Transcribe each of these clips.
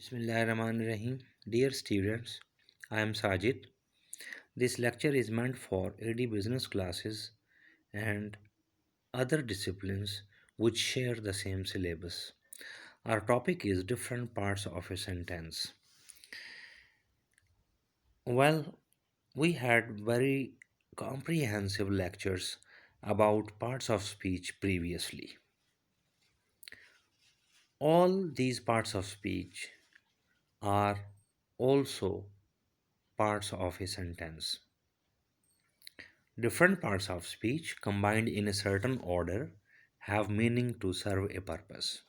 Bismillahirrahmanirrahim. Dear students, I am Sajid. This lecture is meant for AD business classes and other disciplines which share the same syllabus. Our topic is different parts of a sentence. Well, we had very comprehensive lectures about parts of speech previously. All these parts of speech are also parts of a sentence. Different parts of speech combined in a certain order have meaning to serve a purpose.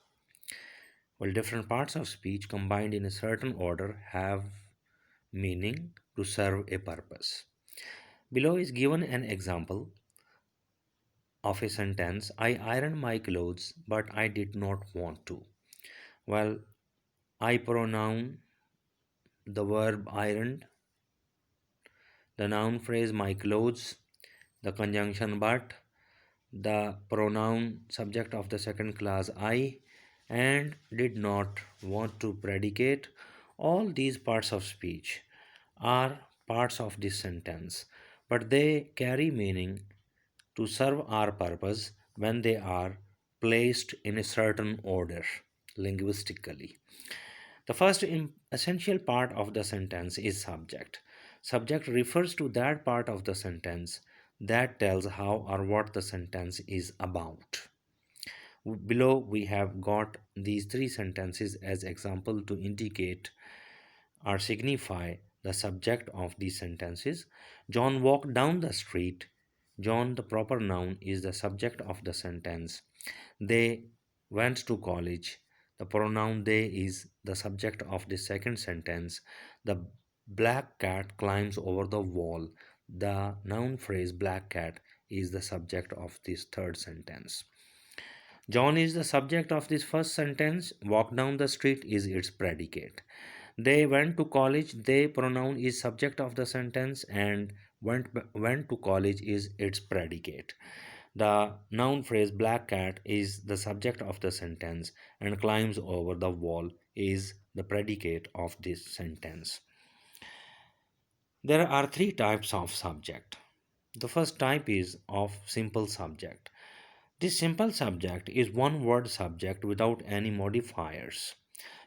While different parts of speech combined in a certain order have meaning to serve a purpose. Below is given an example of a sentence: I ironed my clothes, but I did not want to. Well, I pronoun the verb ironed, the noun phrase my clothes, the conjunction but, the pronoun subject of the second class I, and did not want to predicate. All these parts of speech are parts of this sentence, but they carry meaning to serve our purpose when they are placed in a certain order linguistically. The first essential part of the sentence is subject. Subject refers to that part of the sentence that tells how or what the sentence is about. Below we have got these three sentences as example to indicate or signify the subject of these sentences. John walked down the street. John, the proper noun, is the subject of the sentence. They went to college. The pronoun they is the subject of the second sentence. The black cat climbs over the wall. The noun phrase black cat is the subject of this third sentence. John is the subject of this first sentence. Walk down the street is its predicate. They went to college. They pronoun is subject of the sentence and went to college is its predicate. The noun phrase black cat is the subject of the sentence and climbs over the wall is the predicate of this sentence. There are three types of subject. The first type is of simple subject. This simple subject is one word subject without any modifiers,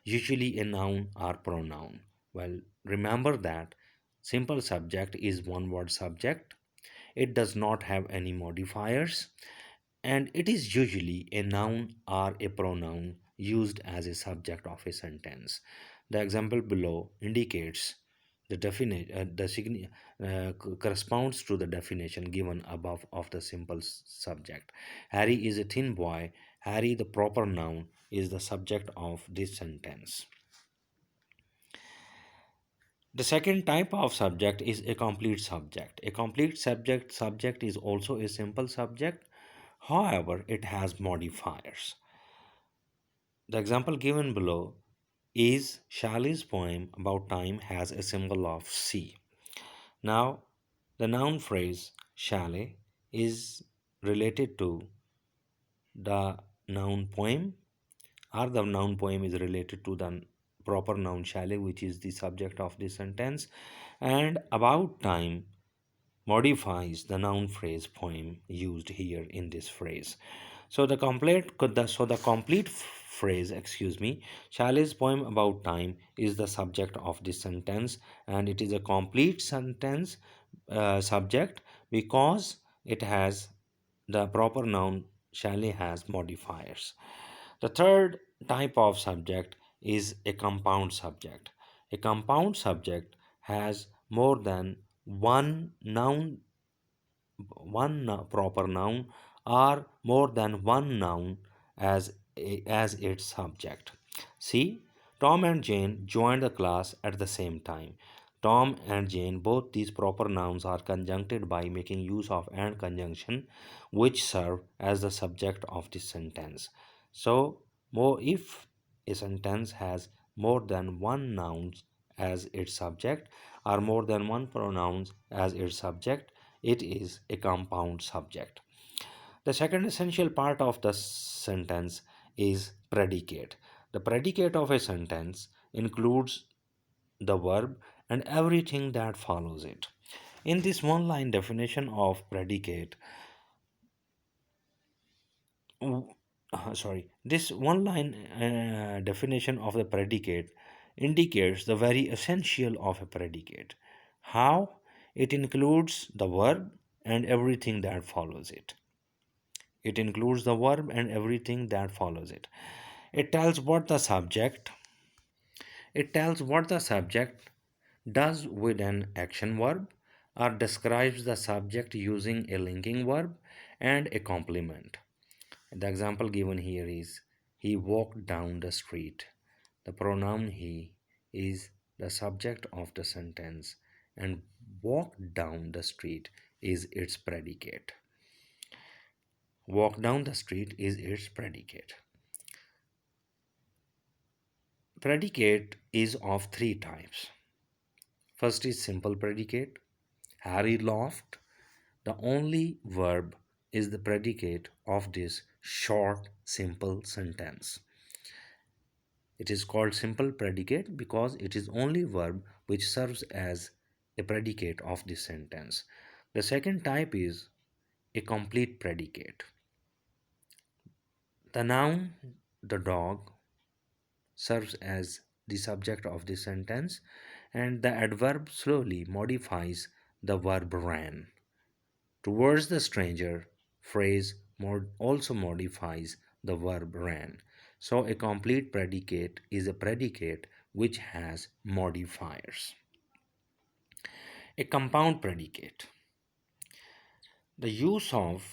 usually a noun or pronoun. Well, remember that simple subject is one word subject. It does not have any modifiers and it is usually a noun or a pronoun used as a subject of a sentence. The example below indicates the corresponds to the definition given above of the simple subject. Harry is a thin boy. Harry, the proper noun, is the subject of this sentence. The second type of subject is a complete subject. A complete subject is also a simple subject. However, it has modifiers. The example given below is Shelley's poem about time has a symbol of C. Now, the noun phrase Shelley is related to the noun poem, or the noun poem is related to the proper noun Shelley, which is the subject of the sentence, and about time modifies the noun phrase poem used here in this phrase. So the complete phrase, Shelley's poem about time is the subject of this sentence, and it is a complete sentence subject because it has the proper noun Shelley has modifiers. The third type of subject is a compound subject. A compound subject has more than one proper noun or more than one noun as its subject. See, Tom and Jane joined the class at the same time. Tom and Jane, both these proper nouns are conjuncted by making use of and conjunction, which serve as the subject of this sentence. So, more if a sentence has more than one noun as its subject or more than one pronouns as its subject, it is a compound subject. The second essential part of the sentence is predicate. The predicate of a sentence includes the verb and everything that follows it. In this one line definition of predicate, this one line definition of the predicate indicates the very essential of a predicate. How? It includes the verb and everything that follows it. It includes the verb and everything that follows it. It tells what the subject It tells what the subject does with an action verb or describes the subject using a linking verb and a complement. The example given here is he walked down the street. The pronoun he is the subject of the sentence and walk down the street is its predicate. Walk down the street is its predicate. Predicate is of three types. First is simple predicate. Harry laughed. The only verb is the predicate of this short, simple sentence. It is called simple predicate because it is only verb which serves as a predicate of this sentence. The second type is a complete predicate. The noun, the dog, serves as the subject of the sentence, and the adverb slowly modifies the verb ran. Towards the stranger phrase also modifies the verb ran. So a complete predicate is a predicate which has modifiers. A compound predicate. The use of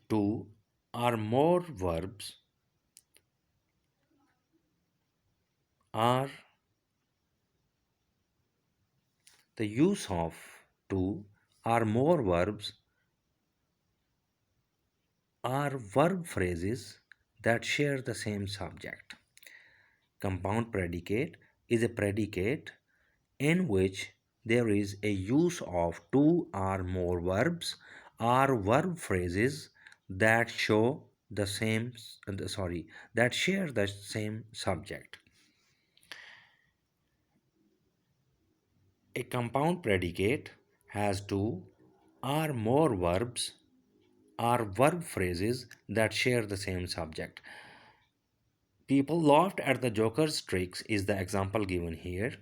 two or more verbs are the use of two or more verbs are verb phrases that share the same subject. Compound predicate is a predicate in which there is a use of two or more verbs or verb phrases that show the same that share the same subject. A compound predicate has two or more verbs or verb phrases that share the same subject. People laughed at the Joker's tricks is the example given here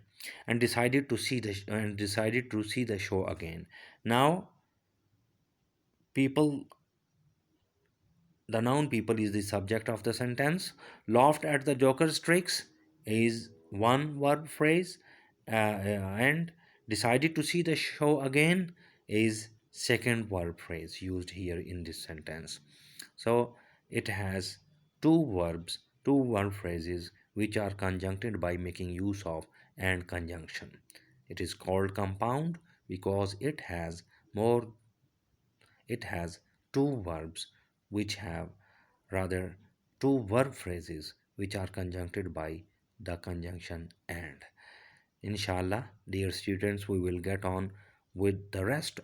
and decided to see the show again. Now people the noun people is the subject of the sentence. Laughed at the Joker's tricks is one verb phrase, and decided to see the show again is second verb phrase used here in this sentence. So it has two verb phrases which are conjuncted by making use of and conjunction. It is called compound because more it has two verbs which have rather two verb phrases which are conjuncted by the conjunction and. Inshallah, dear students, we will get on with the rest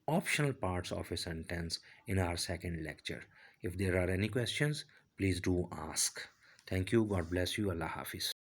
optional parts of a sentence in our second lecture. If there are any questions, please do ask. Thank you. God bless you. Allah Hafiz.